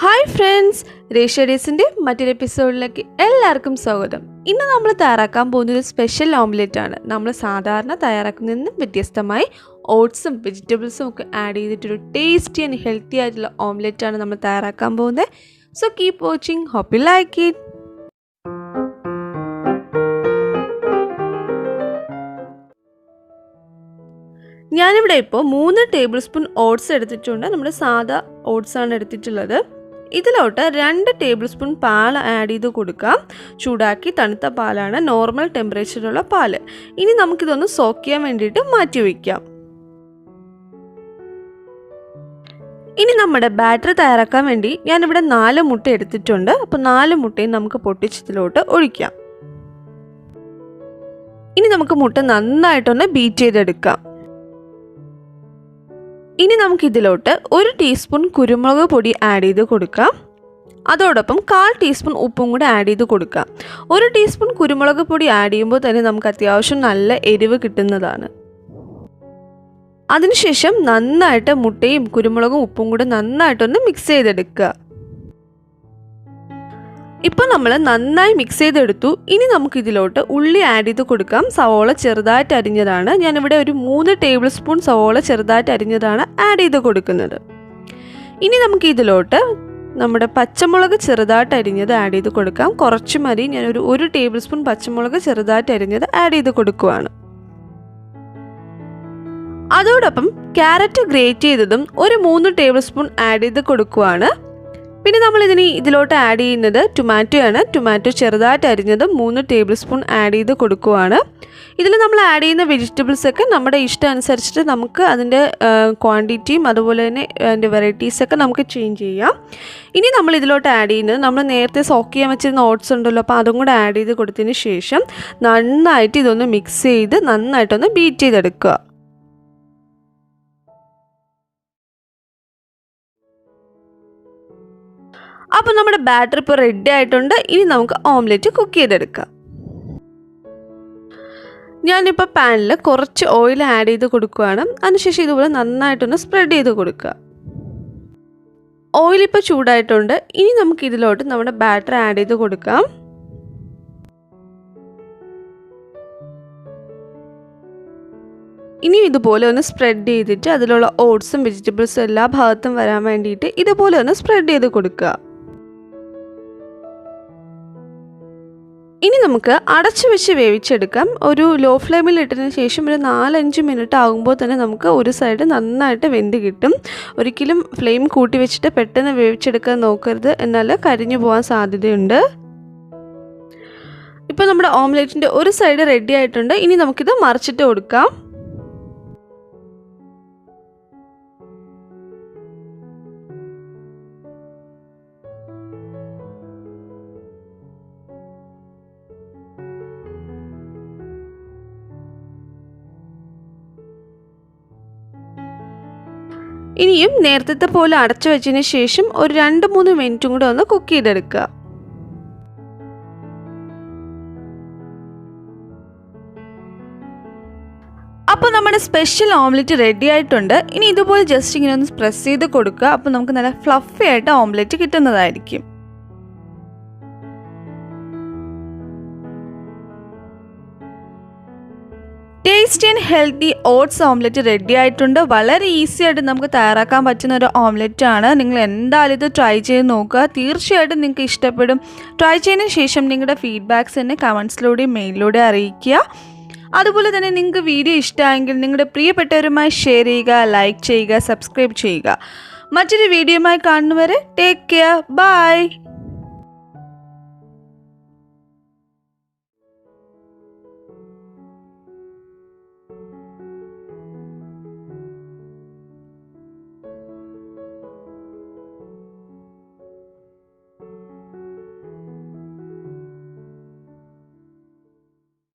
Hi friends, reshzideasന്റെ മറ്റൊരു എപ്പിസോഡിലേക്ക് എല്ലാവർക്കും സ്വാഗതം. ഇന്ന് നമ്മൾ തയ്യാറാക്കാൻ പോകുന്ന ഒരു സ്പെഷ്യൽ ഓംലെറ്റ് ആണ്. നമ്മൾ സാധാരണ തയ്യാറാക്കുന്നതിൽ നിന്ന് വ്യത്യസ്തമായി ഓട്സും വെജിറ്റബിൾസും ഒക്കെ ആഡ് ചെയ്തിട്ടൊരു ടേസ്റ്റി ആൻഡ് ഹെൽത്തി ആയിട്ടുള്ള ഓംലെറ്റ് ആണ് നമ്മൾ തയ്യാറാക്കാൻ പോകുന്നത്. So keep watching, hope you like it. ഞാനിവിടെ ഇപ്പോൾ 3 ടേബിൾ സ്പൂൺ ഓട്സ് എടുത്തിട്ടുണ്ട്. നമ്മുടെ സാധാ ഓട്സ് ആണ് എടുത്തിട്ടുള്ളത്. ഇതിലോട്ട് 2 ടേബിൾ സ്പൂൺ പാൽ ആഡ് ചെയ്ത് കൊടുക്കാം. ചൂടാക്കി തണുത്ത പാലാണ്, നോർമൽ ടെമ്പറേച്ചറുള്ള പാൽ. ഇനി നമുക്കിതൊന്ന് സോക്ക് ചെയ്യാൻ വേണ്ടിയിട്ട് മാറ്റി വയ്ക്കാം. ഇനി നമ്മുടെ ബാറ്റർ തയ്യാറാക്കാൻ വേണ്ടി ഞാനിവിടെ 4 മുട്ട എടുത്തിട്ടുണ്ട്. അപ്പോൾ 4 മുട്ടയും നമുക്ക് പൊട്ടിച്ചതിലോട്ട് ഒഴിക്കാം. ഇനി നമുക്ക് മുട്ട നന്നായിട്ടൊന്ന് ബീറ്റ് ചെയ്തെടുക്കാം. ഇനി നമുക്കിതിലോട്ട് 1 ടീസ്പൂൺ കുരുമുളക് പൊടി ആഡ് ചെയ്ത് കൊടുക്കാം. അതോടൊപ്പം 1/4 ടീസ്പൂൺ ഉപ്പും കൂടെ ആഡ് ചെയ്ത് കൊടുക്കാം. 1 ടീസ്പൂൺ കുരുമുളക് പൊടി ആഡ് ചെയ്യുമ്പോൾ തന്നെ നമുക്ക് അത്യാവശ്യം നല്ല എരിവ് കിട്ടുന്നതാണ്. അതിനുശേഷം നന്നായിട്ട് മുട്ടയും കുരുമുളകും ഉപ്പും കൂടെ നന്നായിട്ടൊന്ന് മിക്സ് ചെയ്തെടുക്കുക. ഇപ്പോൾ നമ്മൾ നന്നായി മിക്സ് ചെയ്തെടുത്തു. ഇനി നമുക്കിതിലോട്ട് ഉള്ളി ആഡ് ചെയ്ത് കൊടുക്കാം. സവോള ചെറുതായിട്ട് അരിഞ്ഞതാണ്. ഞാനിവിടെ ഒരു 3 ടേബിൾ സ്പൂൺ സവോള ചെറുതായിട്ട് അരിഞ്ഞതാണ് ആഡ് ചെയ്ത് കൊടുക്കുന്നത്. ഇനി നമുക്കിതിലോട്ട് നമ്മുടെ പച്ചമുളക് ചെറുതായിട്ട് അരിഞ്ഞത് ആഡ് ചെയ്ത് കൊടുക്കാം. കുറച്ച് മതി. ഞാനൊരു 1 ടേബിൾ സ്പൂൺ പച്ചമുളക് ചെറുതായിട്ട് അരിഞ്ഞത് ആഡ് ചെയ്ത് കൊടുക്കുവാണ്. അതോടൊപ്പം ക്യാരറ്റ് ഗ്രേറ്റ് ചെയ്തതും ഒരു 3 ടേബിൾ സ്പൂൺ ആഡ് ചെയ്ത് കൊടുക്കുവാണ്. പിന്നെ നമ്മൾ ഇതിലോട്ട് ആഡ് ചെയ്യുന്നത് ടൊമാറ്റോ ആണ്. ടൊമാറ്റോ ചെറുതായിട്ട് അരിഞ്ഞതും 3 ടേബിൾ സ്പൂൺ ആഡ് ചെയ്ത് കൊടുക്കുവാണ്. ഇതിൽ നമ്മൾ ആഡ് ചെയ്യുന്ന വെജിറ്റബിൾസ് ഒക്കെ നമ്മുടെ ഇഷ്ടം അനുസരിച്ചിട്ട് നമുക്ക് അതിൻ്റെ ക്വാണ്ടിറ്റിയും അതുപോലെ തന്നെ അതിൻ്റെ വെറൈറ്റീസൊക്കെ നമുക്ക് ചേഞ്ച് ചെയ്യാം. ഇനി നമ്മൾ ഇതിലോട്ട് ആഡ് ചെയ്യുന്നത് നമ്മൾ നേരത്തെ സോക്ക് ചെയ്യാൻ വെച്ചിരുന്ന ഓട്സ് ഉണ്ടല്ലോ, അപ്പോൾ അതും കൂടെ ആഡ് ചെയ്ത് കൊടുത്തതിന് ശേഷം നന്നായിട്ട് ഇതൊന്ന് മിക്സ് ചെയ്ത് നന്നായിട്ടൊന്ന് ബീറ്റ് ചെയ്തെടുക്കുക. അപ്പോൾ നമ്മുടെ ബാറ്റർ ഇപ്പോൾ റെഡി ആയിട്ടുണ്ട്. ഇനി നമുക്ക് ഓംലെറ്റ് കുക്ക് ചെയ്തെടുക്കാം. ഞാനിപ്പോൾ പാനിൽ കുറച്ച് ഓയിൽ ആഡ് ചെയ്ത് കൊടുക്കുകയാണ്. അതിനുശേഷം ഇതുപോലെ നന്നായിട്ടൊന്ന് സ്പ്രെഡ് ചെയ്ത് കൊടുക്കുക. ഓയിൽ ഇപ്പോൾ ചൂടായിട്ടുണ്ട്. ഇനി നമുക്ക് ഇതിലോട്ട് നമ്മുടെ ബാറ്റർ ആഡ് ചെയ്ത് കൊടുക്കാം. ഇനി ഇതുപോലെ ഒന്ന് സ്പ്രെഡ് ചെയ്തിട്ട് അതിലുള്ള ഓട്സും വെജിറ്റബിൾസും എല്ലാ ഭാഗത്തും വരാൻ വേണ്ടിയിട്ട് ഇതുപോലെ ഒന്ന് സ്പ്രെഡ് ചെയ്ത് കൊടുക്കുക. ഇനി നമുക്ക് അടച്ചു വെച്ച് വേവിച്ചെടുക്കാം. ഒരു ലോ ഫ്ലെയിമിൽ ഇട്ടതിന് ശേഷം ഒരു 4-5 മിനിറ്റ് ആകുമ്പോൾ തന്നെ നമുക്ക് ഒരു സൈഡ് നന്നായിട്ട് വെന്ത് കിട്ടും. ഒരിക്കലും ഫ്ലെയിം കൂട്ടി വെച്ചിട്ട് പെട്ടെന്ന് വേവിച്ചെടുക്കാൻ നോക്കരുത്, എന്നാൽ കരിഞ്ഞു പോകാൻ സാധ്യതയുണ്ട്. ഇപ്പോൾ നമ്മുടെ ഓംലെറ്റിൻ്റെ ഒരു സൈഡ് റെഡി ആയിട്ടുണ്ട്. ഇനി നമുക്കിത് മറിച്ചിട്ട് കൊടുക്കാം. ഇനിയും നേരത്തെ പോലെ അടച്ചു വെച്ചതിന് ശേഷം ഒരു 2-3 മിനിറ്റും കൂടെ ഒന്ന് കുക്ക് ചെയ്തെടുക്കുക. അപ്പോൾ നമ്മുടെ സ്പെഷ്യൽ ഓംലെറ്റ് റെഡി ആയിട്ടുണ്ട്. ഇനി ഇതുപോലെ ജസ്റ്റ് ഇങ്ങനെ ഒന്ന് പ്രസ് ചെയ്ത് കൊടുക്കുക. അപ്പോൾ നമുക്ക് നല്ല ഫ്ലഫി ആയിട്ട് ഓംലെറ്റ് കിട്ടുന്നതായിരിക്കും. Tasty and healthy oats omelette ready ആയിട്ടുണ്ട്. വളരെ ഈസി ആയിട്ട് നമുക്ക് തയ്യാറാക്കാൻ പറ്റുന്ന ഒരു ഓംലെറ്റ് ആണ്. നിങ്ങൾ എന്തായാലും ഇത് ട്രൈ ചെയ്ത് നോക്കുക. തീർച്ചയായിട്ടും നിങ്ങൾക്ക് ഇഷ്ടപ്പെടും. ട്രൈ ചെയ്തതിന് ശേഷം നിങ്ങളുടെ ഫീഡ്ബാക്ക്സ് എന്നെ കമൻസിലൂടെയും മെയിലിലൂടെയും അറിയിക്കുക. അതുപോലെ തന്നെ നിങ്ങൾക്ക് വീഡിയോ ഇഷ്ടമായെങ്കിൽ നിങ്ങളുടെ പ്രിയപ്പെട്ടവരുമായി ഷെയർ ചെയ്യുക, ലൈക്ക് ചെയ്യുക, സബ്സ്ക്രൈബ് ചെയ്യുക. മറ്റൊരു വീഡിയോയുമായി കാണുന്നവരെ ടേക്ക് കെയർ, ബൈ.